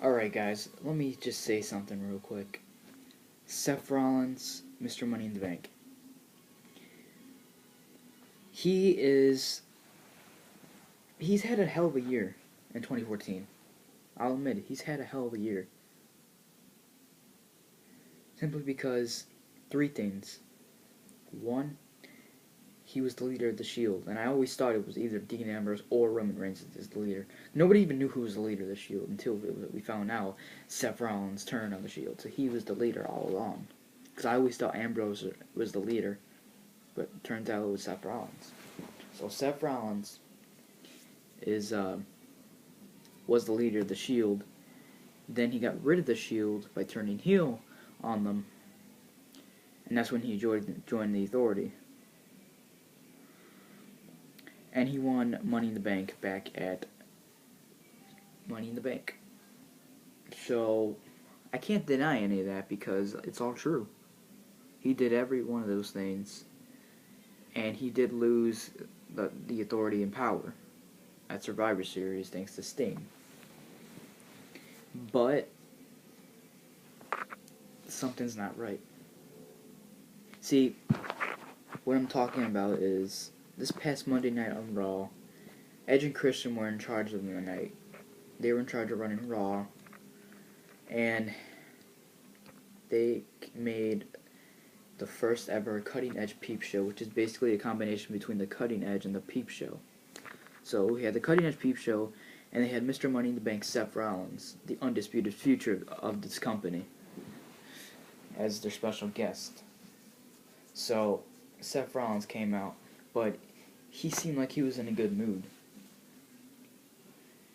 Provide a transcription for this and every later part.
Alright, guys, let me just say something real quick. Seth Rollins, Mr. Money in the Bank. He's had a hell of a year in 2014. I'll admit it, he's had a hell of a year. Simply because three things. One, he was the leader of the Shield, and I always thought it was either Dean Ambrose or Roman Reigns as the leader. Nobody even knew who was the leader of the Shield until we found out Seth Rollins' turn on the Shield. So he was the leader all along. Because I always thought Ambrose was the leader, but it turns out it was Seth Rollins. So Seth Rollins was the leader of the Shield. Then he got rid of the Shield by turning heel on them, and that's when he joined the Authority. And he won Money in the Bank back at Money in the Bank. So I can't deny any of that because it's all true. He did every one of those things, and he did lose the Authority and power at Survivor Series thanks to Sting. But something's not right. See, what I'm talking about is this past Monday night on Raw, Edge and Christian were in charge of the night. They were in charge of running Raw, and they made the first ever Cutting Edge Peep Show, which is basically a combination between the Cutting Edge and the Peep Show. So we had the Cutting Edge Peep Show, and they had Mr. Money in the Bank Seth Rollins, the undisputed future of this company, as their special guest. So Seth Rollins came out, but he seemed like he was in a good mood.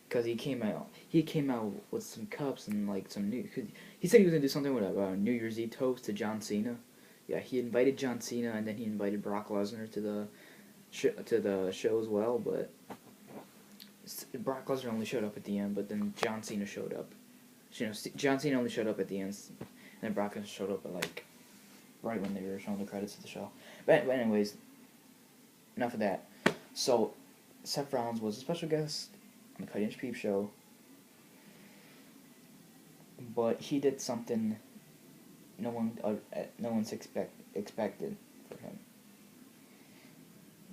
Because he came out with some cups and like some new. He said he was gonna do something with a New Year's Eve toast to John Cena. Yeah, he invited John Cena and then he invited Brock Lesnar to the show as well. But Brock Lesnar only showed up at the end, but then John Cena showed up. You know, John Cena only showed up at the end, and then Brock Lesnar showed up at like right when they were showing the credits of the show. But anyways, enough of that. So Seth Rollins was a special guest on the Cutting Edge Peep Show, but he did something no one's expected for him.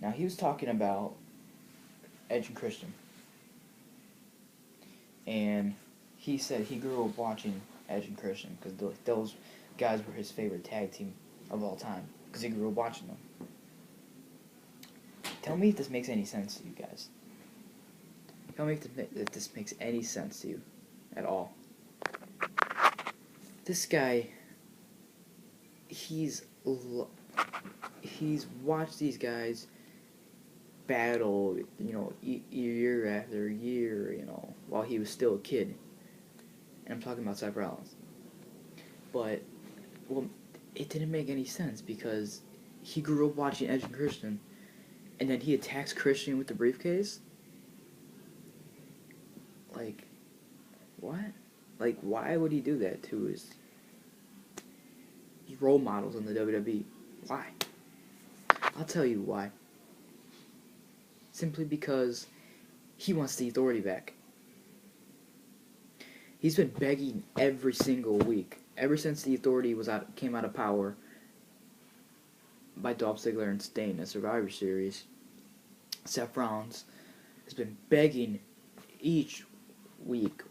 Now he was talking about Edge and Christian, and he said he grew up watching Edge and Christian because those guys were his favorite tag team of all time because he grew up watching them. Tell me if this makes any sense to you guys. Tell me if this makes any sense to you at all. This guy, he's watched these guys battle, year after year, while he was still a kid. And I'm talking about Seth Rollins. But, well, it didn't make any sense because he grew up watching Edge and Christian, and then he attacks Christian with the briefcase? Like, what? Like, why would he do that to his role models in the WWE? Why? I'll tell you why. Simply because he wants the Authority back. He's been begging every single week, ever since the Authority came out of power by Dolph Ziggler and Sting at Survivor Series. Seth Rollins has been begging each week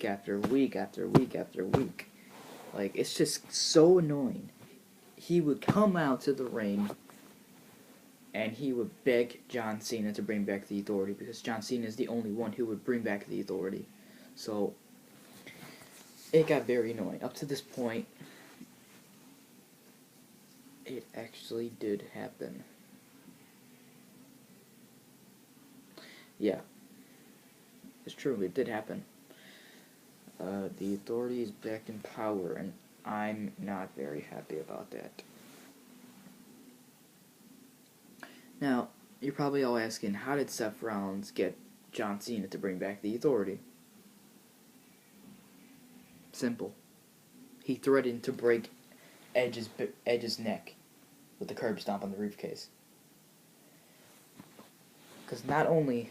after week after week after week. Like, it's just so annoying. He would come out to the ring and he would beg John Cena to bring back the Authority because John Cena is the only one who would bring back the Authority. So it got very annoying. Up to this point, it actually did happen. Yeah. It's true, it did happen. The Authority is back in power, and I'm not very happy about that. Now, you're probably all asking, how did Seth Rollins get John Cena to bring back the Authority? Simple. He threatened to break Edge's neck with the curb stomp on the briefcase. Because not only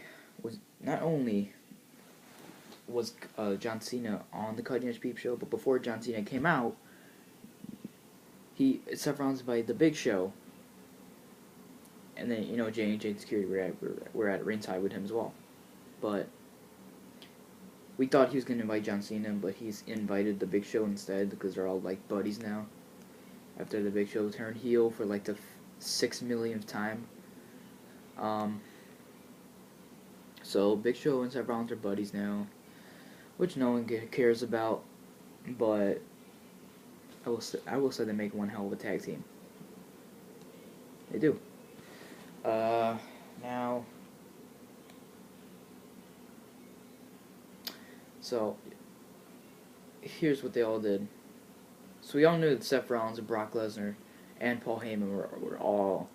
was John Cena on the Cutting Edge Peep Show, but before John Cena came out, Seth Rollins invited the Big Show, and then J&J Security were at ringside with him as well, but we thought he was going to invite John Cena, but he's invited the Big Show instead because they're all like buddies now. After the Big Show turned heel for like the 6 millionth time. So Big Show and Seth Rollins are buddies now, which no one cares about, but I will say they make one hell of a tag team. They do. Now, so here's what they all did. So we all knew that Seth Rollins and Brock Lesnar and Paul Heyman were all,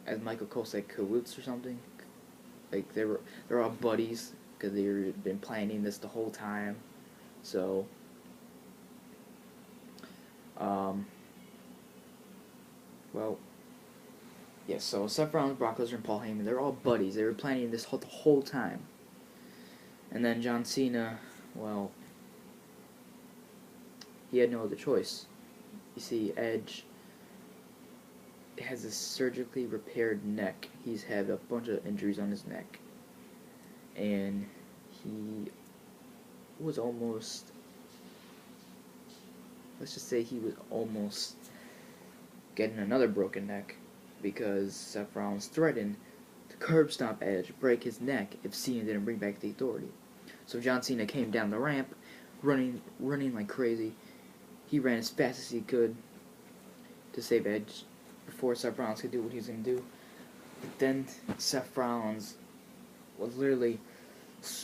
as Michael Cole said, cahoots or something. Like they're all buddies because they've been planning this the whole time. So, well, yeah. So Seth Rollins, Brock Lesnar, and Paul Heyman, they're all buddies. They were planning this the whole time. And then John Cena, well, he had no other choice. You see, Edge has a surgically repaired neck. He's had a bunch of injuries on his neck. And he was almost, let's just say he was almost getting another broken neck because Seth Rollins threatened to curb stomp Edge, break his neck if Cena didn't bring back the Authority. So John Cena came down the ramp, running like crazy. He ran as fast as he could to save Edge before Seth Rollins could do what he was going to do. But then Seth Rollins was literally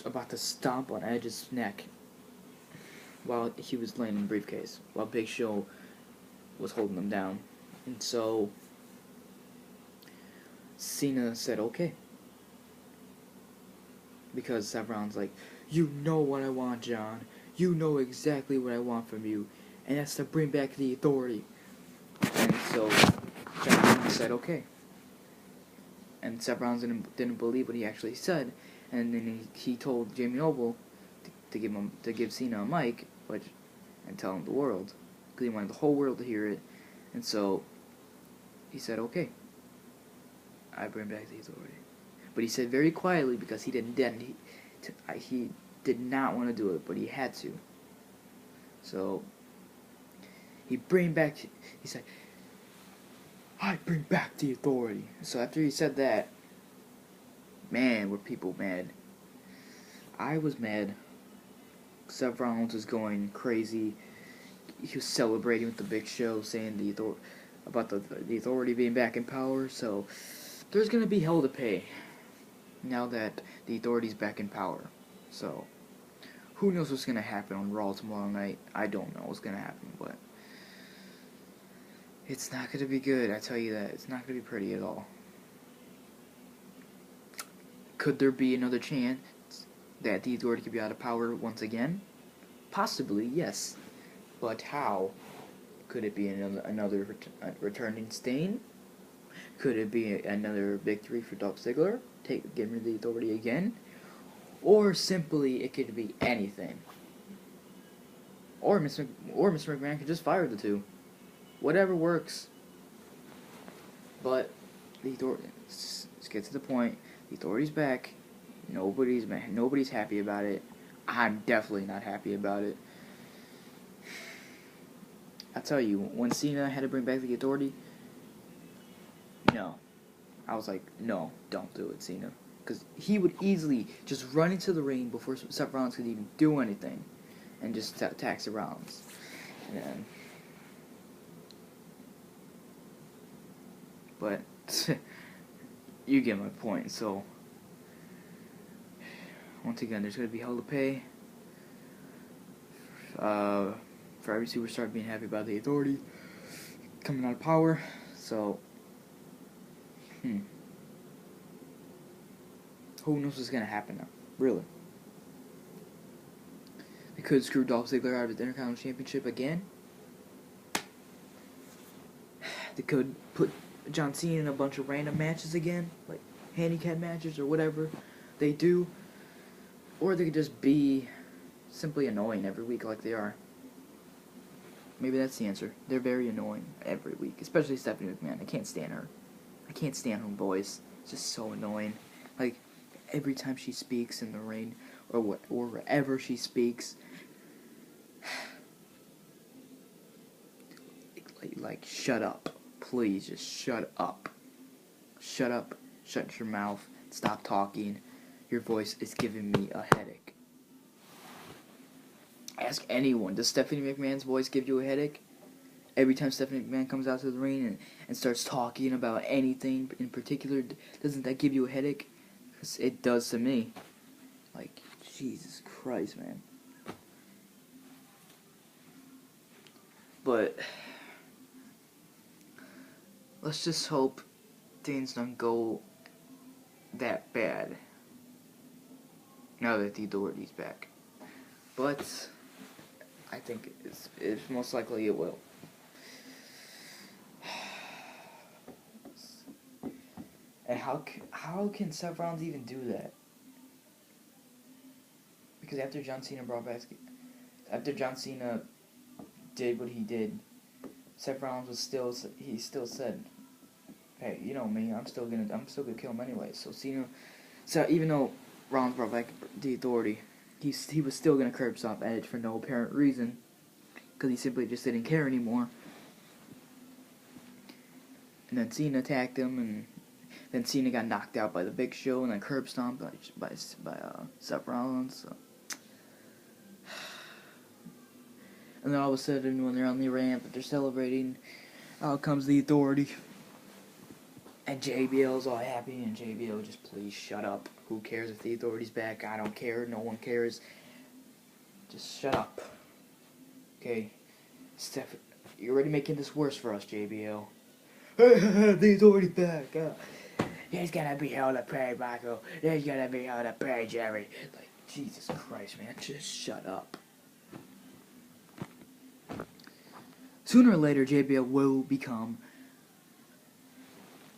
about to stomp on Edge's neck while he was laying in the briefcase, while Big Show was holding him down. And so Cena said, okay. Because Seth Rollins like, you know what I want, John. You know exactly what I want from you. And that's to bring back the Authority. And so John said, okay. And Seth Rollins didn't believe what he actually said. And then he told Jamie Noble to give Cena a mic, and tell him the world. Because he wanted the whole world to hear it. And so he said, okay. I bring back the Authority. But he said very quietly because he he did not want to do it, but he had to. So he said, I bring back the Authority. So after he said that, man, were people mad. I was mad. Seth Rollins was going crazy. He was celebrating with the Big Show, saying about the Authority being back in power. So there's gonna be hell to pay now that the Authority's back in power. So who knows what's gonna happen on Raw tomorrow night? I don't know what's gonna happen, but it's not gonna be good. I tell you that. It's not gonna be pretty at all. Could there be another chance that the Authority could be out of power once again? Possibly, yes. But how? Could it be another returning Stain? Could it be another victory for Dolph Ziggler, getting rid of the Authority again? Or simply, it could be anything. Or Mr. McMahon could just fire the two. Whatever works. But the Authority, let's get to the point. The Authority's back. Nobody's happy about it. I'm definitely not happy about it. I tell you, when Cena had to bring back the Authority, no. I was like, no, don't do it, Cena. Because he would easily just run into the ring before Seth Rollins could even do anything and just attack Seth Rollins. But you get my point. So once again, there's going to be hell to pay for every superstar being happy about the Authority coming out of power. So who knows what's going to happen now? Really. They could screw Dolph Ziggler out of the Intercontinental Championship again. They could put John Cena in a bunch of random matches again, like handicap matches or whatever they do. Or they could just be simply annoying every week like they are. Maybe that's the answer. They're very annoying every week, especially Stephanie McMahon. I can't stand her. I can't stand her voice. It's just so annoying. Like, every time she speaks in the ring, or wherever she speaks, like, shut up. Please, just shut up. Shut up. Shut your mouth. Stop talking. Your voice is giving me a headache. Ask anyone. Does Stephanie McMahon's voice give you a headache? Every time Stephanie McMahon comes out to the ring and starts talking about anything in particular, doesn't that give you a headache? 'Cause it does to me. Like, Jesus Christ, man. But let's just hope things don't go that bad now that the Authority's back. But I think it's most likely it will. And how can Seth Rollins even do that? Because after John Cena did what he did, Seth Rollins still said, "Hey, you know me, I'm still gonna kill him anyway." So even though Rollins brought back the Authority, he was still gonna curb stomp Edge for no apparent reason, because he simply just didn't care anymore. And then Cena attacked him, and then Cena got knocked out by the Big Show, and then curb stomped by Seth Rollins. So. And then all of a sudden, when they're on the ramp, they're celebrating, out comes the Authority. And JBL's all happy, and JBL just, please shut up. Who cares if the Authority's back? I don't care. No one cares. Just shut up. Okay? Steph, you're already making this worse for us, JBL. The Authority's back. There's gonna be hell to pay, Michael. There's gonna be hell to pay, Jerry. Like, Jesus Christ, man. Just shut up. Sooner or later, JBL will become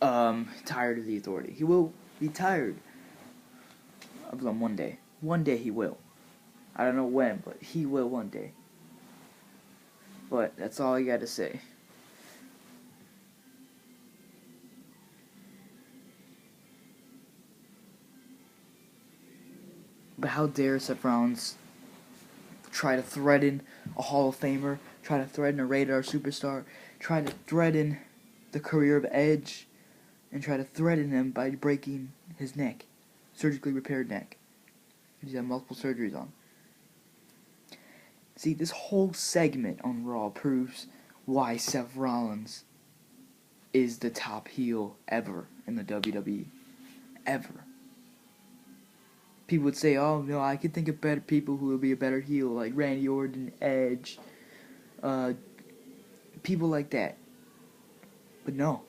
tired of the Authority. He will be tired of them one day. One day he will. I don't know when, but he will one day. But that's all I got to say. But how dare Seth Rollins try to threaten a Hall of Famer, try to threaten a rated R superstar, try to threaten the career of Edge, and try to threaten him by breaking his neck, surgically repaired neck. He's had multiple surgeries on. See, this whole segment on Raw proves why Seth Rollins is the top heel ever in the WWE. Ever. People would say, oh, no, I could think of better people who would be a better heel, like Randy Orton, Edge, people like that. But no,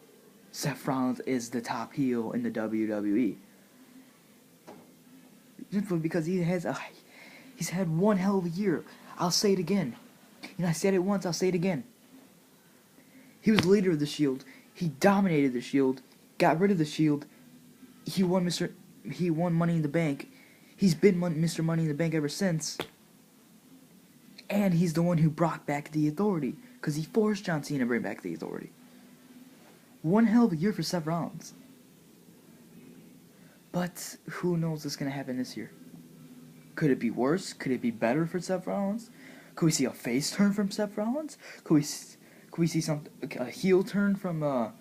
Seth Rollins is the top heel in the WWE. Simply because he's had one hell of a year. I'll say it again. You know, I said it once, I'll say it again. He was the leader of the Shield. He dominated the Shield, got rid of the Shield. He won Money in the Bank. He's been Mr. Money in the Bank ever since. And he's the one who brought back the Authority, because he forced John Cena to bring back the Authority. One hell of a year for Seth Rollins. But who knows what's going to happen this year? Could it be worse? Could it be better for Seth Rollins? Could we see a face turn from Seth Rollins? Could we see a heel turn from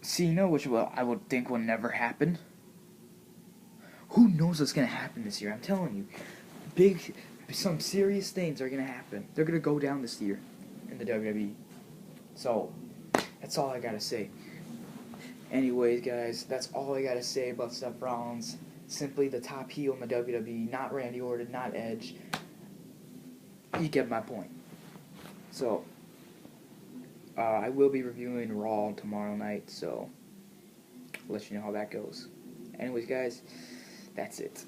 Cena, which I would think will never happen? Who knows what's going to happen this year? I'm telling you. Some serious things are going to happen. They're going to go down this year in the WWE. So, that's all I got to say. Anyways, guys, that's all I got to say about Seth Rollins. Simply the top heel in the WWE, not Randy Orton, not Edge. You get my point. So, I will be reviewing Raw tomorrow night, so I'll let you know how that goes. Anyways, guys, that's it.